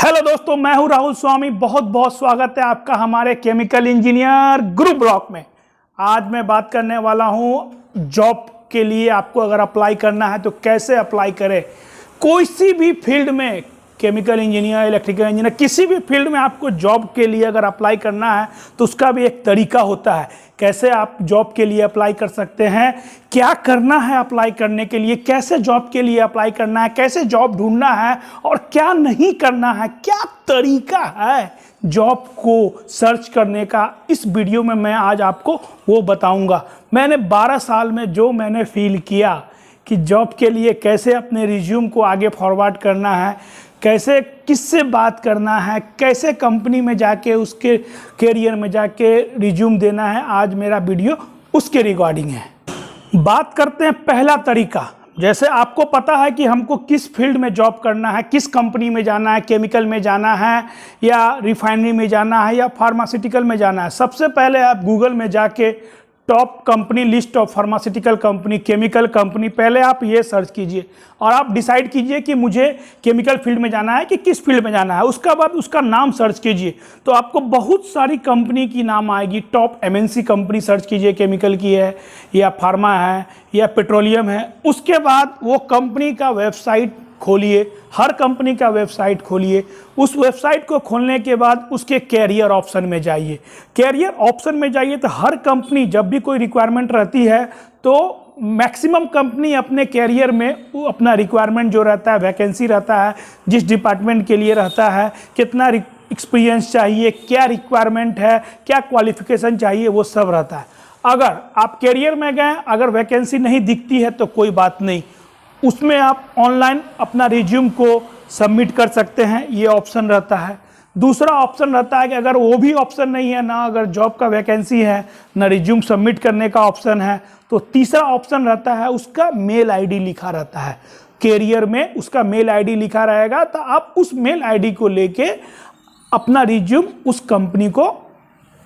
Hello दोस्तों, मैं हूं राहुल स्वामी। बहुत बहुत स्वागत है आपका हमारे केमिकल इंजीनियर ग्रुप ब्लॉक में। आज मैं बात करने वाला हूं जॉब के लिए। आपको अगर अप्लाई करना है तो कैसे अप्लाई करें। कोई सी भी फील्ड में, केमिकल इंजीनियर, इलेक्ट्रिकल इंजीनियर, किसी भी फील्ड में आपको जॉब के लिए अगर अप्लाई करना है तो उसका भी एक तरीका होता है। कैसे आप जॉब के लिए अप्लाई कर सकते हैं, क्या करना है अप्लाई करने के लिए, कैसे जॉब के लिए अप्लाई करना है, कैसे जॉब ढूंढना है और क्या नहीं करना है, क्या तरीका है जॉब को सर्च करने का, इस वीडियो में मैं आज आपको वो बताऊंगा। मैंने 12 साल में जो मैंने फील किया कि जॉब के लिए कैसे अपने रिज्यूम को आगे फॉरवर्ड करना है, कैसे किससे बात करना है, कैसे कंपनी में जाके उसके कैरियर में जाके रिज्यूम देना है, आज मेरा वीडियो उसके रिगार्डिंग है। बात करते हैं पहला तरीका। जैसे आपको पता है कि हमको किस फील्ड में जॉब करना है, किस कंपनी में जाना है, केमिकल में जाना है या रिफाइनरी में जाना है या फार्मास्यूटिकल में जाना है। सबसे पहले आप गूगल में जाके top company, list of pharmaceutical company, chemical company, पहले आप ये सर्च कीजिए और आप डिसाइड कीजिए कि मुझे केमिकल फील्ड में जाना है कि किस फील्ड में जाना है। उसका बाद उसका नाम सर्च कीजिए तो आपको बहुत सारी कंपनी की नाम आएगी। टॉप एमएनसी कंपनी सर्च कीजिए, केमिकल की है या फार्मा है या पेट्रोलियम है। उसके बाद वो कंपनी का वेबसाइट खोलिए, हर कंपनी का वेबसाइट खोलिए। उस वेबसाइट को खोलने के बाद उसके कैरियर ऑप्शन में जाइए। कैरियर ऑप्शन में जाइए तो हर कंपनी जब भी कोई रिक्वायरमेंट रहती है तो मैक्सिमम कंपनी अपने कैरियर में वो अपना रिक्वायरमेंट जो रहता है, वैकेंसी रहता है, जिस डिपार्टमेंट के लिए रहता है, कितना एक्सपीरियंस चाहिए, क्या रिक्वायरमेंट है, क्या क्वालिफिकेशन चाहिए, वो सब रहता है। अगर आप कैरियर में गए, अगर वैकेंसी नहीं दिखती है तो कोई बात नहीं, उसमें आप ऑनलाइन अपना रिज्यूम को सबमिट कर सकते हैं, ये ऑप्शन रहता है। दूसरा ऑप्शन रहता है कि अगर वो भी ऑप्शन नहीं है, ना अगर जॉब का वैकेंसी है, ना रिज्यूम सबमिट करने का ऑप्शन है, तो तीसरा ऑप्शन रहता है उसका मेल आईडी लिखा रहता है। कैरियर में उसका मेल आईडी लिखा रहेगा तो आप उस मेल आईडी को लेके अपना रिज्यूम उस कंपनी को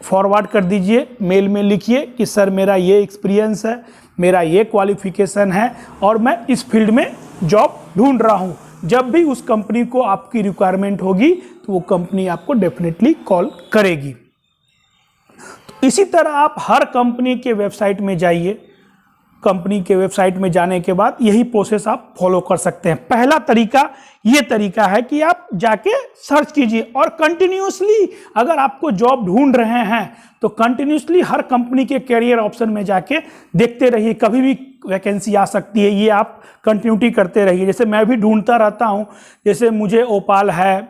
फॉरवर्ड कर दीजिए। मेल में लिखिए कि सर मेरा ये एक्सपीरियंस है, मेरा ये क्वालिफिकेशन है और मैं इस फील्ड में जॉब ढूंढ रहा हूँ। जब भी उस कंपनी को आपकी रिक्वायरमेंट होगी तो वो कंपनी आपको डेफिनेटली कॉल करेगी। तो इसी तरह आप हर कंपनी के वेबसाइट में जाइए। कंपनी के वेबसाइट में जाने के बाद यही प्रोसेस आप फॉलो कर सकते हैं। पहला तरीका ये तरीका है कि आप जाके सर्च कीजिए और कंटिन्यूसली अगर आपको जॉब ढूंढ रहे हैं तो कंटिन्यूसली हर कंपनी के कैरियर ऑप्शन में जाके देखते रहिए। कभी भी वैकेंसी आ सकती है, ये आप कंटिन्यूटी करते रहिए। जैसे मैं भी ढूंढता रहता हूँ, जैसे मुझे ओपाल है,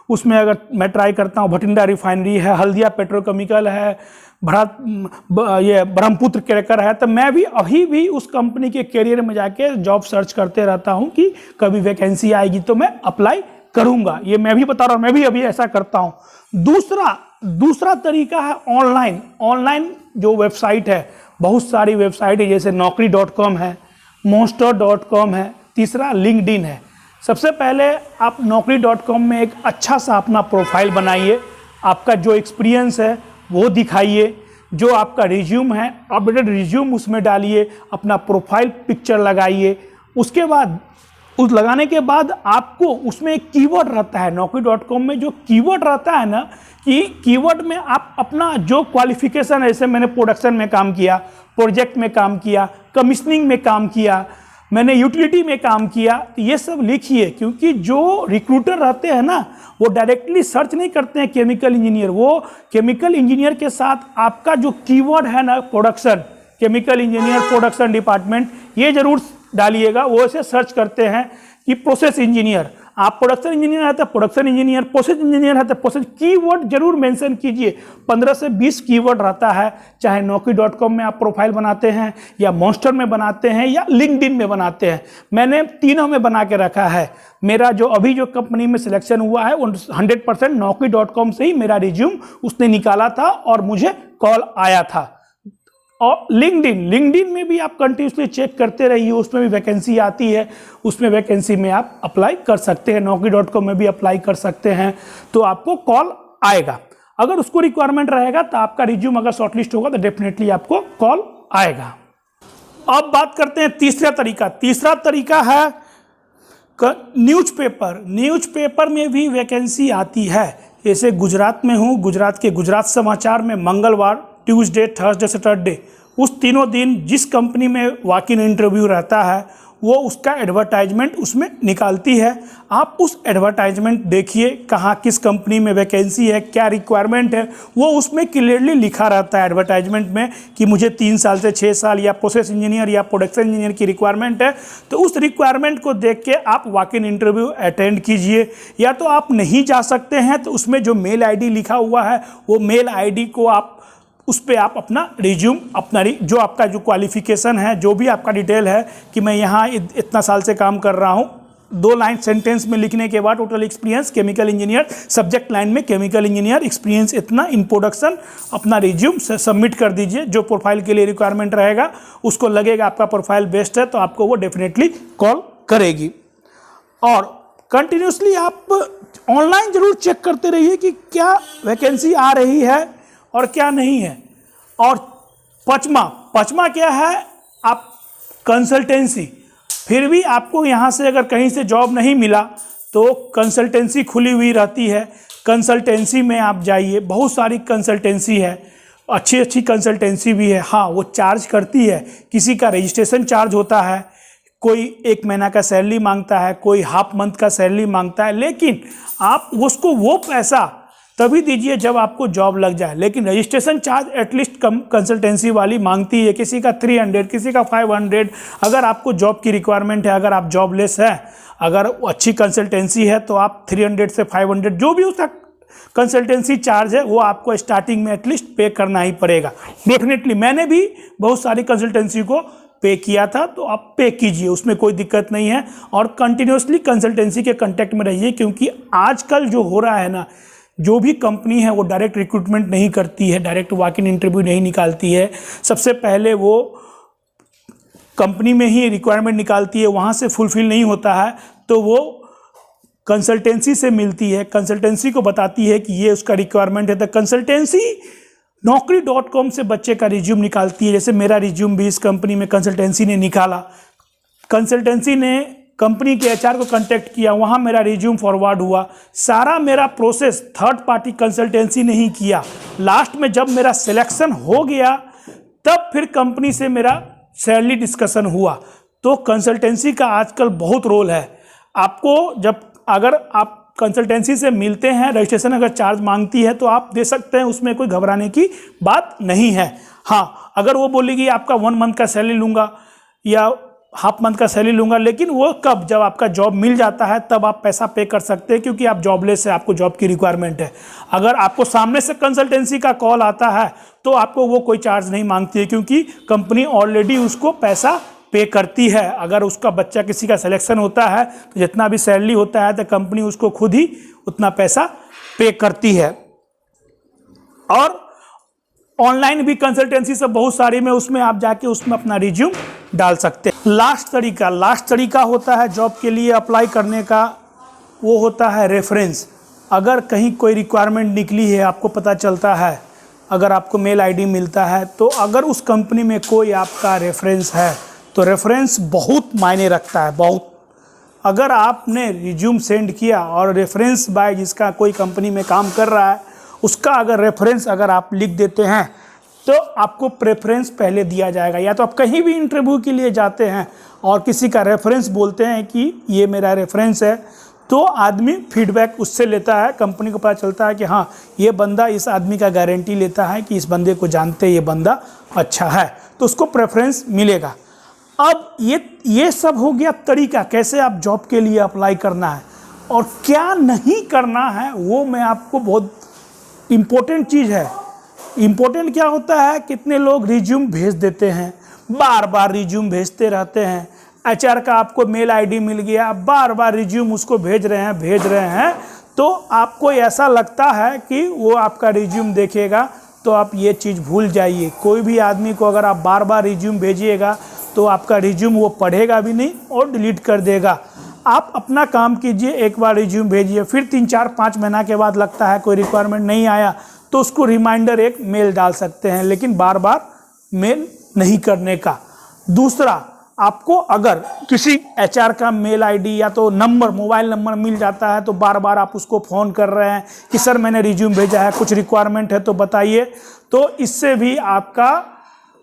उसमें अगर मैं ट्राई करता हूँ, भटिंडा रिफाइनरी है, हल्दिया पेट्रोकेमिकल है, ये ब्रह्मपुत्र क्रैकर है, तो मैं भी अभी भी उस कंपनी के कैरियर में जाके जॉब सर्च करते रहता हूं कि कभी वैकेंसी आएगी तो मैं अप्लाई करूंगा। ये मैं भी बता रहा हूं, मैं भी अभी ऐसा करता हूं। दूसरा तरीका है ऑनलाइन। ऑनलाइन जो वेबसाइट है, बहुत सारी वेबसाइट है, जैसे naukri.com है, monster.com है, तीसरा लिंक्डइन है। सबसे पहले आप naukri.com में एक अच्छा सा अपना प्रोफाइल बनाइए। आपका जो एक्सपीरियंस है वो दिखाइए, जो आपका रिज्यूम है अपडेटेड रिज्यूम उसमें डालिए, अपना प्रोफाइल पिक्चर लगाइए। उसके बाद उस लगाने के बाद आपको उसमें एक कीवर्ड रहता है naukri.com में, जो कीवर्ड रहता है ना, कि कीवर्ड में आप अपना जो क्वालिफिकेशन है, जैसे मैंने प्रोडक्शन में काम किया, प्रोजेक्ट में काम किया, कमीशनिंग में काम किया, मैंने यूटिलिटी में काम किया, तो ये सब लिखिए। क्योंकि जो रिक्रूटर रहते हैं ना, वो डायरेक्टली सर्च नहीं करते हैं केमिकल इंजीनियर। वो केमिकल इंजीनियर के साथ आपका जो कीवर्ड है ना, production, chemical engineer production department, ये जरूर डालिएगा। वो ऐसे सर्च करते हैं कि प्रोसेस इंजीनियर, आप प्रोडक्शन इंजीनियर है तो प्रोडक्शन इंजीनियर, प्रोसेस इंजीनियर है तो प्रोसेस। कीवर्ड जरूर मेंशन कीजिए। 15 से 20 कीवर्ड रहता है, चाहे naukri.com में आप प्रोफाइल बनाते हैं या monster में बनाते हैं या लिंक्डइन में बनाते हैं। मैंने तीनों में बना के रखा है। मेरा जो अभी जो कंपनी में सिलेक्शन हुआ है वो 100% naukri.com से ही मेरा रिज्यूम उसने निकाला था और मुझे कॉल आया था। और लिंक्डइन में भी आप कंटिन्यूसली चेक करते रहिए, उसमें भी वैकेंसी आती है, उसमें वैकेंसी में आप अप्लाई कर सकते हैं। naukri.com में भी अप्लाई कर सकते हैं, तो आपको कॉल आएगा। अगर उसको रिक्वायरमेंट रहेगा तो आपका रिज्यूम अगर शॉर्टलिस्ट होगा तो डेफिनेटली आपको कॉल आएगा। अब बात करते हैं तीसरा तरीका। तीसरा तरीका है न्यूज़पेपर में भी वैकेंसी आती है। जैसे गुजरात में हूँ, गुजरात के गुजरात समाचार में मंगलवार, ट्यूसडे, थर्सडे, सैटरडे, उस तीनों दिन जिस कंपनी में वॉक इन इंटरव्यू रहता है वो उसका एडवर्टाइजमेंट उसमें निकालती है। आप उस एडवर्टाइजमेंट देखिए, कहाँ किस कंपनी में वैकेंसी है, क्या रिक्वायरमेंट है, वो उसमें क्लियरली लिखा रहता है एडवर्टाइजमेंट में कि मुझे 3 साल से 6 साल या प्रोसेस इंजीनियर या प्रोडक्शन इंजीनियर की रिक्वायरमेंट है। तो उस रिक्वायरमेंट को देख के आप वॉक इन इंटरव्यू अटेंड कीजिए। या तो आप नहीं जा सकते हैं तो उसमें जो मेल ID लिखा हुआ है वो मेल ID को आप उस पर आप अपना रिज्यूम, अपना जो आपका जो क्वालिफ़िकेशन है, जो भी आपका डिटेल है कि मैं यहाँ इतना साल से काम कर रहा हूँ, 2 लाइन सेंटेंस में लिखने के बाद total experience chemical engineer, subject line में केमिकल इंजीनियर एक्सपीरियंस इतना, इन प्रोडक्शन, अपना रिज्यूम सबमिट कर दीजिए। जो प्रोफाइल के लिए रिक्वायरमेंट रहेगा उसको लगेगा आपका प्रोफाइल बेस्ट है तो आपको वो डेफिनेटली कॉल करेगी। और कंटिन्यूसली आप ऑनलाइन ज़रूर चेक करते रहिए कि क्या वैकेंसी आ रही है और क्या नहीं है। और पचमा क्या है, आप कंसल्टेंसी, फिर भी आपको यहाँ से अगर कहीं से जॉब नहीं मिला तो कंसल्टेंसी खुली हुई रहती है। कंसल्टेंसी में आप जाइए, बहुत सारी कंसल्टेंसी है, अच्छी कंसल्टेंसी भी है। हाँ, वो चार्ज करती है, किसी का रजिस्ट्रेशन चार्ज होता है, कोई 1 महीना का सैलरी मांगता है, कोई हाफ मंथ का सैलरी मांगता है, लेकिन आप उसको वो पैसा तभी दीजिए जब आपको जॉब लग जाए। लेकिन रजिस्ट्रेशन चार्ज एटलीस्ट कम कंसल्टेंसी वाली मांगती है, किसी का 300, किसी का 500। अगर आपको जॉब की रिक्वायरमेंट है, अगर आप जॉबलेस हैं, अगर अच्छी कंसल्टेंसी है तो आप 300 से 500 जो भी उसका कंसल्टेंसी चार्ज है वो आपको स्टार्टिंग में एटलीस्ट पे करना ही पड़ेगा। डेफिनेटली मैंने भी बहुत सारी कंसल्टेंसी को पे किया था, तो आप पे कीजिए, उसमें कोई दिक्कत नहीं है। और कंटिन्यूसली कंसल्टेंसी के कांटेक्ट में रहिए, क्योंकि आजकल जो हो रहा है ना, जो भी कंपनी है वो डायरेक्ट रिक्रूटमेंट नहीं करती है, डायरेक्ट वॉक इन इंटरव्यू नहीं निकालती है। सबसे पहले वो कंपनी में ही रिक्वायरमेंट निकालती है, वहाँ से फुलफिल नहीं होता है तो वो कंसल्टेंसी से मिलती है, कंसल्टेंसी को बताती है कि ये उसका रिक्वायरमेंट है। तो कंसल्टेंसी naukri.com से बच्चे का रिज्यूम निकालती है। जैसे मेरा रिज्यूम भी इस कंपनी में कंसल्टेंसी ने निकाला, कंसल्टेंसी ने कंपनी के HR को कांटेक्ट किया, वहाँ मेरा रिज्यूम फॉरवर्ड हुआ। सारा मेरा प्रोसेस थर्ड पार्टी कंसल्टेंसी ने ही किया। लास्ट में जब मेरा सिलेक्शन हो गया तब फिर कंपनी से मेरा सैलरी डिस्कशन हुआ। तो कंसल्टेंसी का आजकल बहुत रोल है। आपको जब अगर आप कंसल्टेंसी से मिलते हैं, रजिस्ट्रेशन अगर चार्ज मांगती है तो आप दे सकते हैं, उसमें कोई घबराने की बात नहीं है। हाँ, अगर वो बोलेगी आपका 1 मंथ का सैलरी लूँगा या हाफ मंथ का सैलरी लूँगा, लेकिन वो कब, जब आपका जॉब मिल जाता है तब आप पैसा पे कर सकते हैं, क्योंकि आप जॉबलेस है, आपको जॉब की रिक्वायरमेंट है। अगर आपको सामने से कंसल्टेंसी का कॉल आता है तो आपको वो कोई चार्ज नहीं मांगती है, क्योंकि कंपनी ऑलरेडी उसको पैसा पे करती है। अगर उसका बच्चा किसी का सिलेक्शन होता है तो जितना भी सैलरी होता है तो कंपनी उसको खुद ही उतना पैसा पे करती है। और ऑनलाइन भी कंसल्टेंसी सब बहुत सारी में, उसमें आप जाके उसमें अपना रिज्यूम डाल सकते हैं। लास्ट तरीका होता है जॉब के लिए अप्लाई करने का, वो होता है रेफरेंस। अगर कहीं कोई रिक्वायरमेंट निकली है, आपको पता चलता है, अगर आपको मेल ID मिलता है, तो अगर उस कंपनी में कोई आपका रेफरेंस है तो रेफरेंस बहुत मायने रखता है, बहुत। अगर आपने रिज्यूम सेंड किया और रेफरेंस बाय जिसका कोई कंपनी में काम कर रहा है उसका अगर रेफरेंस अगर आप लिख देते हैं तो आपको प्रेफरेंस पहले दिया जाएगा। या तो आप कहीं भी इंटरव्यू के लिए जाते हैं और किसी का रेफरेंस बोलते हैं कि ये मेरा रेफरेंस है, तो आदमी फीडबैक उससे लेता है, कंपनी को पता चलता है कि हाँ, ये बंदा, इस आदमी का गारंटी लेता है कि इस बंदे को जानते हैं, ये बंदा अच्छा है, तो उसको प्रेफरेंस मिलेगा। अब ये सब हो गया तरीका कैसे आप जॉब के लिए अप्लाई करना है। और क्या नहीं करना है वो मैं आपको, बहुत इम्पोर्टेंट चीज़ है। इम्पोर्टेंट क्या होता है, कितने लोग रिज्यूम भेज देते हैं, बार बार रिज्यूम भेजते रहते हैं। HR का आपको मेल ID मिल गया, बार बार रिज्यूम उसको भेज रहे हैं, तो आपको ऐसा लगता है कि वो आपका रिज्यूम देखेगा। तो आप ये चीज़ भूल जाइए, कोई भी आदमी को अगर आप बार बार रिज्यूम भेजिएगा तो आपका रिज्यूम वो पढ़ेगा भी नहीं और डिलीट कर देगा। आप अपना काम कीजिए, एक बार रिज्यूम भेजिए, फिर 3, 4, 5 महीना के बाद लगता है कोई रिक्वायरमेंट नहीं आया तो उसको रिमाइंडर एक मेल डाल सकते हैं, लेकिन बार बार मेल नहीं करने का। दूसरा, आपको अगर किसी एचआर का मेल आईडी या तो नंबर, मोबाइल नंबर मिल जाता है तो बार बार आप उसको फ़ोन कर रहे हैं कि सर मैंने रिज्यूम भेजा है, कुछ रिक्वायरमेंट है तो बताइए, तो इससे भी आपका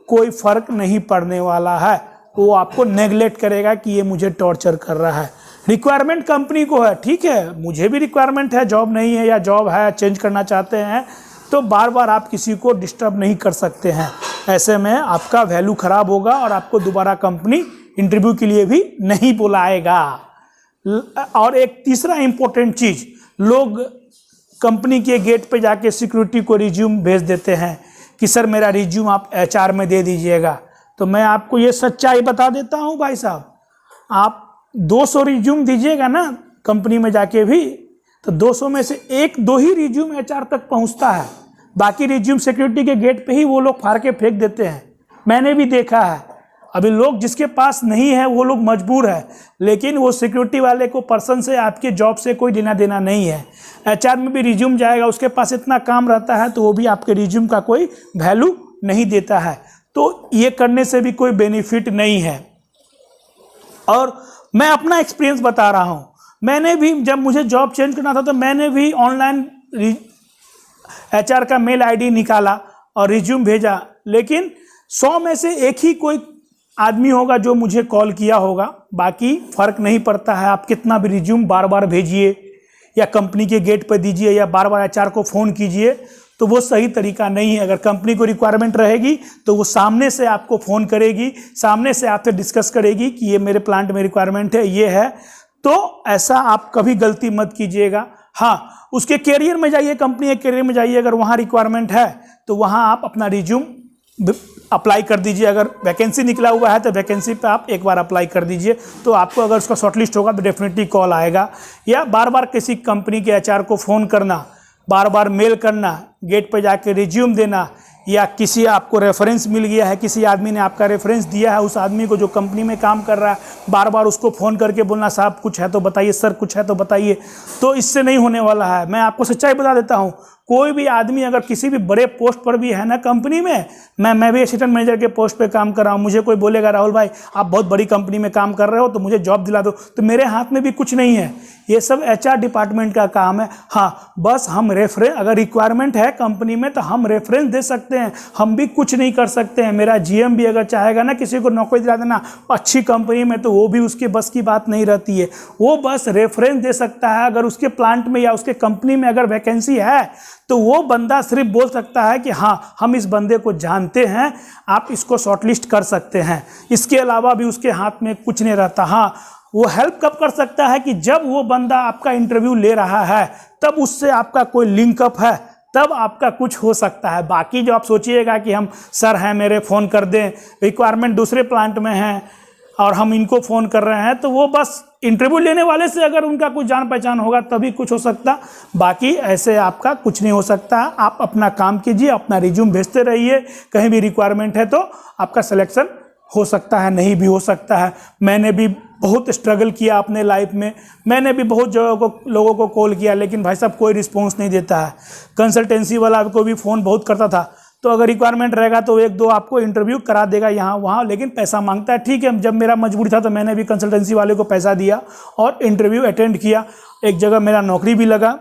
कोई फ़र्क नहीं पड़ने वाला है। वो आपको नेगलेक्ट करेगा कि ये मुझे टॉर्चर कर रहा है। रिक्वायरमेंट कंपनी को है, ठीक है, मुझे भी रिक्वायरमेंट है, जॉब नहीं है या जॉब है चेंज करना चाहते हैं, तो बार बार आप किसी को डिस्टर्ब नहीं कर सकते हैं। ऐसे में आपका वैल्यू ख़राब होगा और आपको दोबारा कंपनी इंटरव्यू के लिए भी नहीं बुलाएगा। और एक तीसरा इम्पोर्टेंट चीज़, लोग कंपनी के गेट पे जाके सिक्योरिटी को रिज्यूम भेज देते हैं कि सर मेरा रिज्यूम आप एचआर में दे दीजिएगा। तो मैं आपको ये सच्चाई बता देता हूँ भाई साहब, आप 200 रिज्यूम दीजिएगा ना कंपनी में जाके भी, तो 200 में से 1-2 ही रिज्यूम एचआर तक पहुँचता है। बाकी रिज्यूम सिक्योरिटी के गेट पे ही वो लोग फाड़ के फेंक देते हैं। मैंने भी देखा है। अभी लोग जिसके पास नहीं है वो लोग मजबूर है, लेकिन वो सिक्योरिटी वाले को पर्सन से, आपके जॉब से कोई लेना देना नहीं है। एचआर में भी रिज्यूम जाएगा, उसके पास इतना काम रहता है तो वो भी आपके रिज्यूम का कोई वैल्यू नहीं देता है। तो ये करने से भी कोई बेनिफिट नहीं है। और मैं अपना एक्सपीरियंस बता रहा हूँ, मैंने भी जब मुझे जॉब चेंज करना था तो मैंने भी ऑनलाइन एचआर का मेल आईडी निकाला और रिज्यूम भेजा, लेकिन 100 में से एक ही कोई आदमी होगा जो मुझे कॉल किया होगा। बाकी फ़र्क नहीं पड़ता है, आप कितना भी रिज्यूम बार बार भेजिए या कंपनी के गेट पर दीजिए या बार बार एचआर को फ़ोन कीजिए, तो वो सही तरीका नहीं है। अगर कंपनी को रिक्वायरमेंट रहेगी तो वो सामने से आपको फ़ोन करेगी, सामने से आपसे डिस्कस करेगी कि ये मेरे प्लांट में रिक्वायरमेंट है, ये है। तो ऐसा आप कभी गलती मत कीजिएगा। हाँ, उसके कैरियर में जाइए, कंपनी के कैरियर में जाइए, अगर वहाँ रिक्वायरमेंट है तो वहाँ आप अपना रिज्यूम अप्लाई कर दीजिए। अगर वैकेंसी निकला हुआ है तो वैकेंसी पे आप एक बार अप्लाई कर दीजिए, तो आपको अगर उसका शॉर्टलिस्ट होगा तो डेफिनेटली कॉल आएगा। या बार बार किसी कंपनी के एचआर को फ़ोन करना, बार बार मेल करना, गेट पे जाके रिज्यूम देना, या किसी आपको रेफरेंस मिल गया है, किसी आदमी ने आपका रेफरेंस दिया है उस आदमी को जो कंपनी में काम कर रहा है, बार बार उसको फ़ोन करके बोलना साहब कुछ है तो बताइए, सर कुछ है तो बताइए, तो इससे नहीं होने वाला है। मैं आपको सच्चाई बता देता हूँ, कोई भी आदमी अगर किसी भी बड़े पोस्ट पर भी है ना कंपनी में, मैं भी असिस्टेंट मैनेजर के पोस्ट पे काम कर रहा हूँ, मुझे कोई बोलेगा राहुल भाई आप बहुत बड़ी कंपनी में काम कर रहे हो तो मुझे जॉब दिला दो, तो मेरे हाथ में भी कुछ नहीं है, ये सब एचआर डिपार्टमेंट का काम है। हाँ, बस हम रेफरेंस, अगर रिक्वायरमेंट है कंपनी में तो हम रेफरेंस दे सकते हैं, हम भी कुछ नहीं कर सकते हैं। मेरा जीएम भी अगर चाहेगा ना किसी को नौकरी दिला देना अच्छी कंपनी में, तो वो भी उसके बस की बात नहीं रहती है। वो बस रेफरेंस दे सकता है। अगर उसके प्लांट में या उसके कंपनी में अगर वैकेंसी है तो वो बंदा सिर्फ बोल सकता है कि हाँ हम इस बंदे को जानते हैं, आप इसको शॉर्टलिस्ट कर सकते हैं। इसके अलावा भी उसके हाथ में कुछ नहीं रहता। हाँ, वो हेल्प कब कर सकता है कि जब वो बंदा आपका इंटरव्यू ले रहा है तब उससे आपका कोई लिंकअप है, तब आपका कुछ हो सकता है। बाकी जो आप सोचिएगा कि हम सर हैं मेरे फ़ोन कर दें, रिक्वायरमेंट दूसरे प्लांट में है और हम इनको फ़ोन कर रहे हैं, तो वो बस इंटरव्यू लेने वाले से अगर उनका कुछ जान पहचान होगा तभी कुछ हो सकता, बाकी ऐसे आपका कुछ नहीं हो सकता। आप अपना काम कीजिए, अपना रिज्यूम भेजते रहिए, कहीं भी रिक्वायरमेंट है तो आपका सिलेक्शन हो सकता है, नहीं भी हो सकता है। मैंने भी बहुत स्ट्रगल किया अपने लाइफ में, मैंने भी बहुत लोगों को कॉल किया, लेकिन भाई साहब कोई रिस्पॉन्स नहीं देता है। कंसल्टेंसी वाला को भी फ़ोन बहुत करता था, तो अगर रिक्वायरमेंट रहेगा तो 1-2 आपको इंटरव्यू करा देगा यहाँ वहाँ, लेकिन पैसा मांगता है। ठीक है, जब मेरा मजबूरी था तो मैंने भी कंसल्टेंसी वाले को पैसा दिया और इंटरव्यू अटेंड किया, एक जगह मेरा नौकरी भी लगा।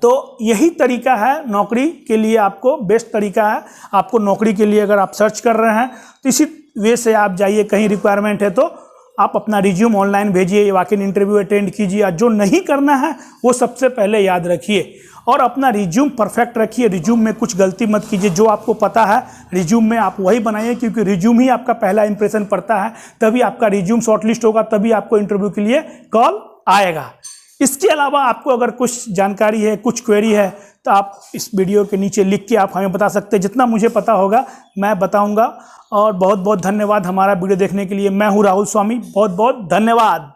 तो यही तरीका है नौकरी के लिए, आपको बेस्ट तरीका है। आपको नौकरी के लिए अगर आप सर्च कर रहे हैं तो इसी वे से आप जाइए, कहीं रिक्वायरमेंट है तो आप अपना रिज्यूम ऑनलाइन भेजिए, वॉक इन इंटरव्यू अटेंड कीजिए। जो नहीं करना है वो सबसे पहले याद रखिए और अपना रिज्यूम परफेक्ट रखिए। रिज्यूम में कुछ गलती मत कीजिए, जो आपको पता है रिज्यूम में आप वही बनाइए, क्योंकि रिज्यूम ही आपका पहला इंप्रेशन पड़ता है, तभी आपका रिज्यूम शॉर्टलिस्ट होगा, तभी आपको इंटरव्यू के लिए कॉल आएगा। इसके अलावा आपको अगर कुछ जानकारी है, कुछ क्वेरी है, तो आप इस वीडियो के नीचे लिख के आप हमें बता सकते हैं। जितना मुझे पता होगा मैं बताऊंगा। और बहुत बहुत धन्यवाद हमारा वीडियो देखने के लिए। मैं हूं राहुल स्वामी, बहुत बहुत धन्यवाद।